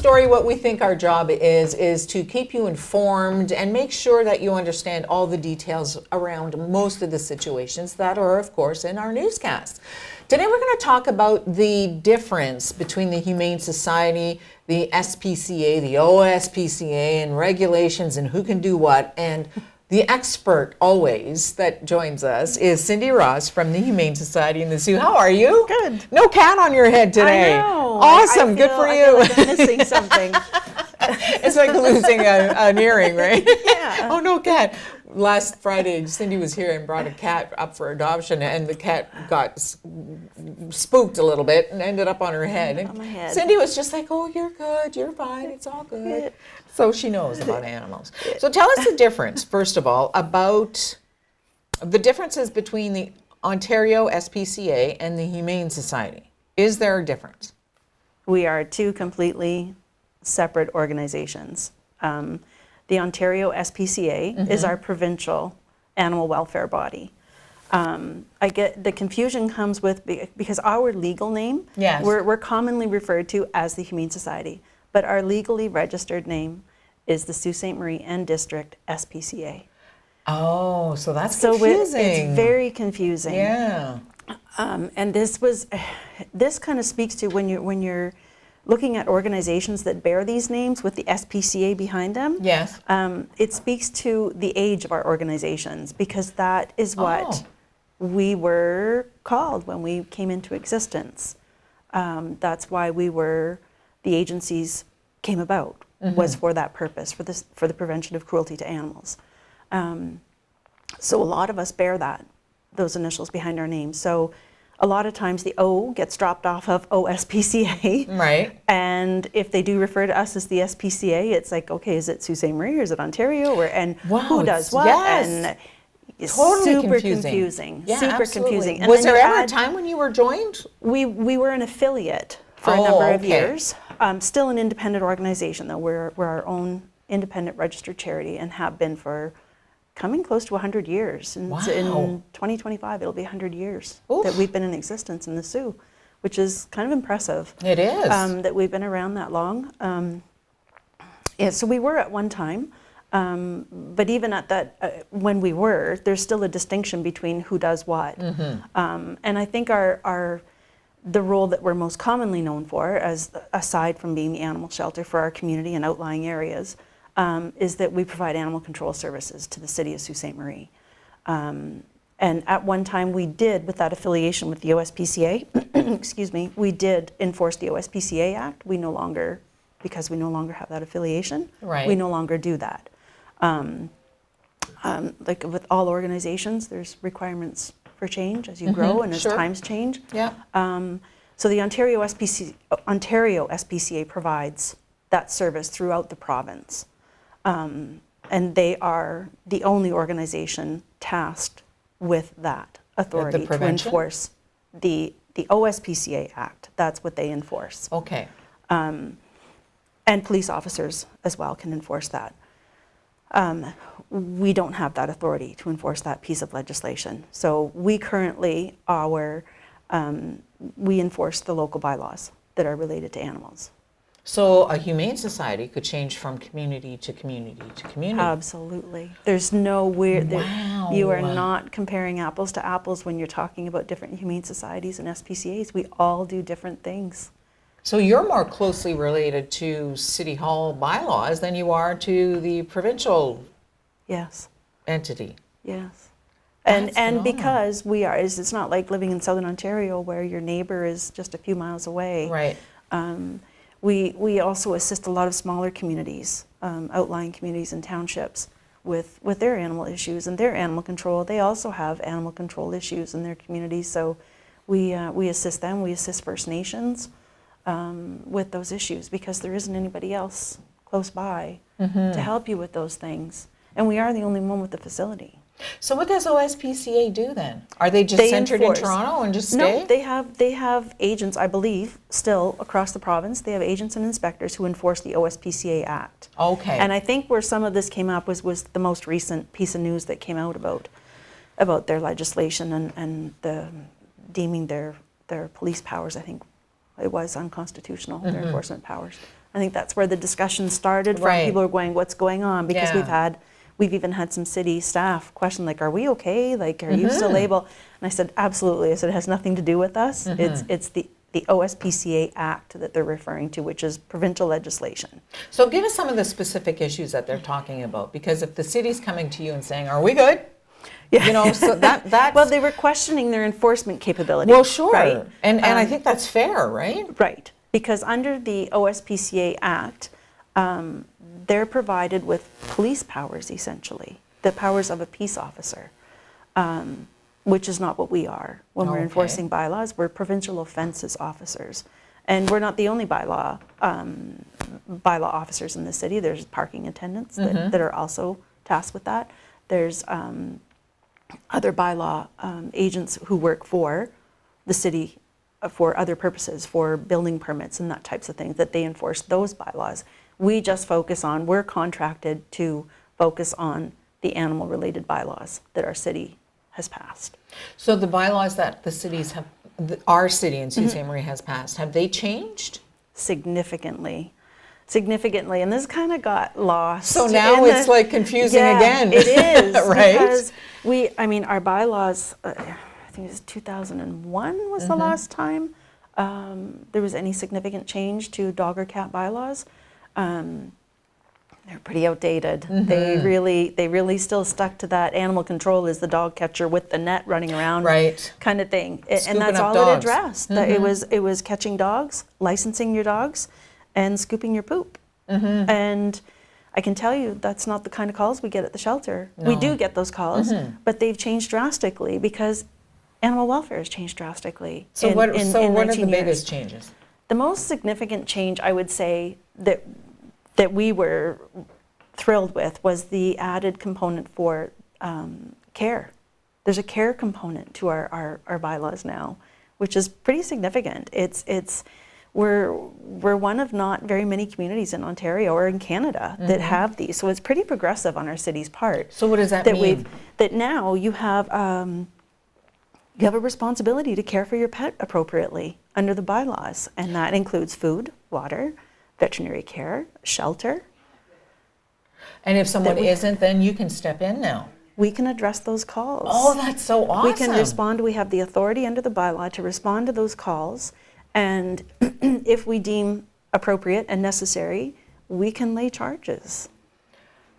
story, what we think our job is to keep you informed and make sure that you understand all the details around most of the situations that are, of course, in our newscasts. Today we're going to talk about the difference between the Humane Society, the SPCA, the OSPCA, and regulations and who can do what. And the expert always that joins us is Cindy Ross from the Humane Society in the Zoo. How are you? Good. No cat on your head today. I know. Awesome. Good for you. I feel like I'm missing something. It's like losing an earring, right? Yeah. Oh, no cat. Last Friday, Cindy was here and brought a cat up for adoption, and the cat got spooked a little bit and ended up on her head. And on my head. Cindy was just like, "Oh, you're good. You're fine. It's all good." So she knows about animals. So tell us the difference, first of all, about the differences between the Ontario SPCA and the Humane Society. Is there a difference? We are two completely separate organizations. The Ontario SPCA is our provincial animal welfare body. I get the confusion comes with because our legal name, Yes. we're commonly referred to as the Humane Society, but our legally registered name is the Sault Ste. Marie and District SPCA. Oh, so that's So confusing. it's very confusing. Yeah. And this kind of speaks to when you're looking at organizations that bear these names with the SPCA behind them. Yes. It speaks to the age of our organizations, because that is what we were called when we came into existence. That's why the agencies came about, was for that purpose, for the prevention of cruelty to animals. So a lot of us bear those initials behind our names. So a lot of times the O gets dropped off of OSPCA. Right. And if they do refer to us as the SPCA, it's like, okay, is it Sault Ste. Marie or is it Ontario? And who does what? Yes. And it's Totally super confusing. Yeah, super absolutely. confusing. And Was then there you ever a add- time when you were joined? We were an affiliate for a number of okay. years. Still an independent organization, though. We're our own independent registered charity and have been for coming close to 100 years. And Wow. in 2025, it'll be 100 years Oof. that we've been in existence in the Sioux, which is kind of impressive. It is. That we've been around that long. So we were at one time, but even at that, when we were, there's still a distinction between who does what. And I think the role that we're most commonly known for, aside from being the animal shelter for our community and outlying areas, is that we provide animal control services to the city of Sault Ste. Marie. And at one time we did, with that affiliation with the OSPCA, excuse me, we did enforce the OSPCA Act. We no longer, because we no longer have that affiliation, Right. we no longer do that. Like with all organizations, there's requirements for change as you grow and as sure. times change. Yeah. So the Ontario SPCA provides that service throughout the province. And they are the only organization tasked with that authority to prevention? enforce the OSPCA Act. That's what they enforce. Okay. And police officers as well can enforce that. We don't have that authority to enforce that piece of legislation. So we currently we enforce the local bylaws that are related to animals. So a Humane Society could change from community to community to community. Absolutely. There's no weird. Wow. You are not comparing apples to apples when you're talking about different humane societies and SPCAs. We all do different things. So you're more closely related to City Hall bylaws than you are to the provincial Yes. entity. Yes. That's And phenomenal. because it's not like living in Southern Ontario where your neighbor is just a few miles away. Right. We also assist a lot of smaller communities, outlying communities and townships with their animal issues and their animal control. They also have animal control issues in their communities, so we assist them. We assist First Nations with those issues because there isn't anybody else close by to help you with those things. And we are the only one with the facility. So what does OSPCA do then? Are they just They centered enforce. in Toronto and just stay? No, they have agents, I believe, still across the province. They have agents and inspectors who enforce the OSPCA Act. Okay. And I think where some of this came up was the most recent piece of news that came out about their legislation and the deeming their police powers, I think it was unconstitutional, their enforcement powers. I think that's where the discussion started from. Right. People are going, what's going on? Because Yeah. we've even had some city staff question, like, are we okay? Like, are you still able? And I said, absolutely. I said, it has nothing to do with us. It's the OSPCA Act that they're referring to, which is provincial legislation. So give us some of the specific issues that they're talking about, because if the city's coming to you and saying, are we good? Yeah. You know, so that's... Well, they were questioning their enforcement capability. Well, sure. Right? And I think that's fair, right? Right. Because under the OSPCA Act, they're provided with police powers, essentially, the powers of a peace officer, which is not what we are. When we're Okay. enforcing bylaws, we're provincial offenses officers. And we're not the only bylaw officers in the city. There's parking attendants that are also tasked with that. There's other bylaw agents who work for the city for other purposes, for building permits and that types of things, that they enforce those bylaws. We just focus on, we're contracted to focus on the animal-related bylaws that our city has passed. So the bylaws that the cities have, our city in Sault Ste. Marie has passed, have they changed? Significantly. And this kind of got lost. So now it's like confusing again. It is. Right? Because our bylaws, I think it was 2001 was the last time there was any significant change to dog or cat bylaws. They're pretty outdated. They really still stuck to that. Animal control is the dog catcher with the net running around, Right. kind of thing. Scooping And that's up all dogs. it addressed. That it was catching dogs, licensing your dogs, and scooping your poop. And I can tell you that's not the kind of calls we get at the shelter. We do get those calls, but they've changed drastically because animal welfare has changed drastically. So in what are the 19 years. biggest changes? The most significant change, I would say, that we were thrilled with was the added component for care. There's a care component to our bylaws now, which is pretty significant. We're one of not very many communities in Ontario or in Canada that have these, so it's pretty progressive on our city's part. So what does that mean? That now you have a responsibility to care for your pet appropriately under the bylaws, and that includes food, water, veterinary care, shelter. And if someone isn't, then you can step in now. We can address those calls. Oh, that's so awesome. We can respond. We have the authority under the bylaw to respond to those calls, and if we deem appropriate and necessary, we can lay charges.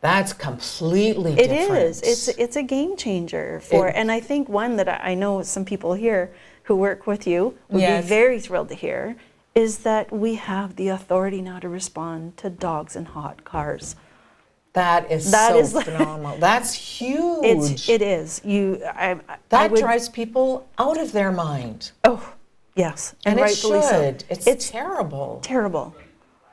That's completely different. It is. It's a game changer and I think one that I know some people here who work with you would be very thrilled to hear is that we have the authority now to respond to dogs in hot cars. That is phenomenal. That's huge. It is. That drives people out of their mind. Oh, yes. And it rightfully should. so. It's terrible.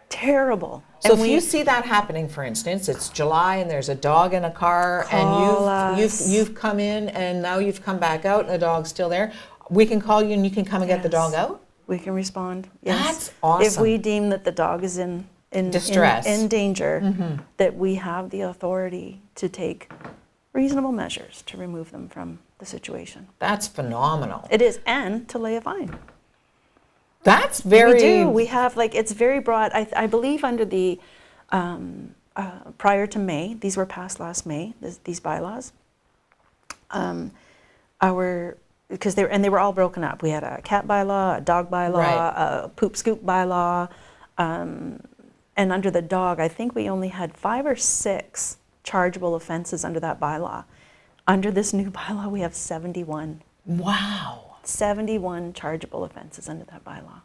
Terrible. So if you see that happening, for instance, it's July and there's a dog in a car and you've come in and now you've come back out and the dog's still there, we can call you and you can come and get the dog out? We can respond. Yes. That's awesome. If we deem that the dog is in distress, in danger, that we have the authority to take reasonable measures to remove them from the situation. That's phenomenal. It is, and to lay a fine. That's very... We do. We have, it's very broad. I believe under the, prior to May, these were passed last May, these bylaws, because they were all broken up. We had a cat bylaw, a dog bylaw, a poop scoop bylaw, and under the dog, I think we only had 5 or 6 chargeable offenses under that bylaw. Under this new bylaw, we have 71. Wow. 71 chargeable offenses under that bylaw.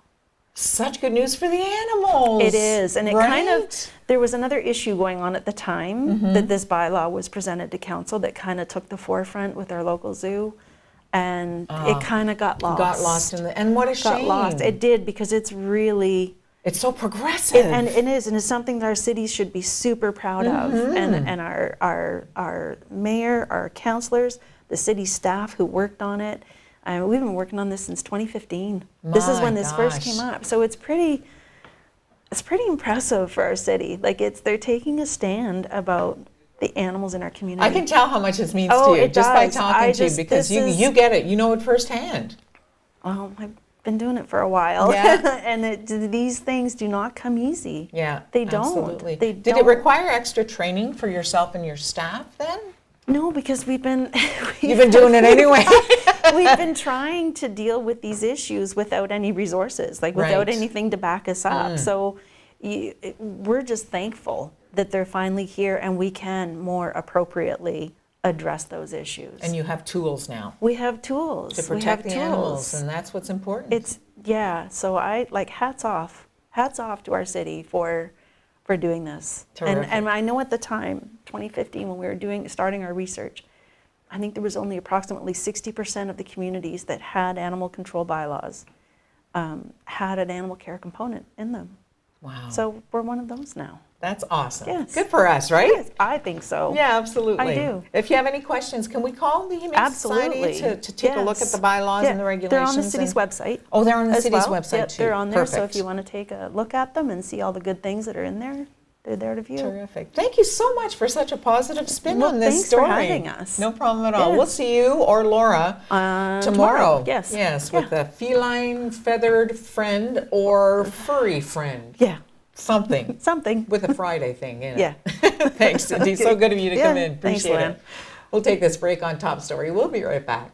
Such good news for the animals. It is, and there was another issue going on at the time that this bylaw was presented to council that kind of took the forefront with our local zoo, and it kind of got lost. Got lost and what a shame. Got lost. It did, because it's really... It's so progressive. And it's something that our cities should be super proud of, and our mayor, our councillors, the city staff who worked on it. We've been working on this since 2015. This is when this first came up. So it's pretty impressive for our city. They're taking a stand about the animals in our community. I can tell how much this means to you just by talking to you, because you get it. You know it firsthand. Well, been doing it for a while. Yeah. And these things do not come easy. Yeah, They don't. absolutely. They Did it don't. require extra training for yourself and your staff then? No, because we've been You've been doing it anyway. we've been trying to deal with these issues without any resources, like without Right. anything to back us up. So we're just thankful that they're finally here and we can more appropriately address those issues. And you have tools now We have tools. to protect the animals, and that's what's important. It's, yeah, so I, like, hats off to our city for doing this. Terrific. And I know at the time, 2015, when we were starting our research, I think there was only approximately 60% of the communities that had animal control bylaws had an animal care component in them. Wow. So we're one of those now. That's awesome. Yes. Good for us, right? Yes, I think so. Yeah, absolutely. I do. If you have any questions, can we call the Humane Absolutely. Society to take a look at Yes. the bylaws Yeah, and the regulations? They're on the city's website. Oh, they're on the as city's well. website Yep, too. they're on there, so Perfect. if you want to take a look at them and see all the good things that are in there, they're there to view. Terrific. Thank you so much for such a positive spin Well, on this thanks story. for having us. No problem at all. Yes. We'll see you or Laura tomorrow. Yes. Yes, Yeah. with a feline feathered friend or furry friend. Yeah, Something. something. With a Friday thing in it. Yeah. Thanks, Cindy. So good of you to come in. Thanks, Appreciate Luann. it. We'll take this break on Top Story. We'll be right back.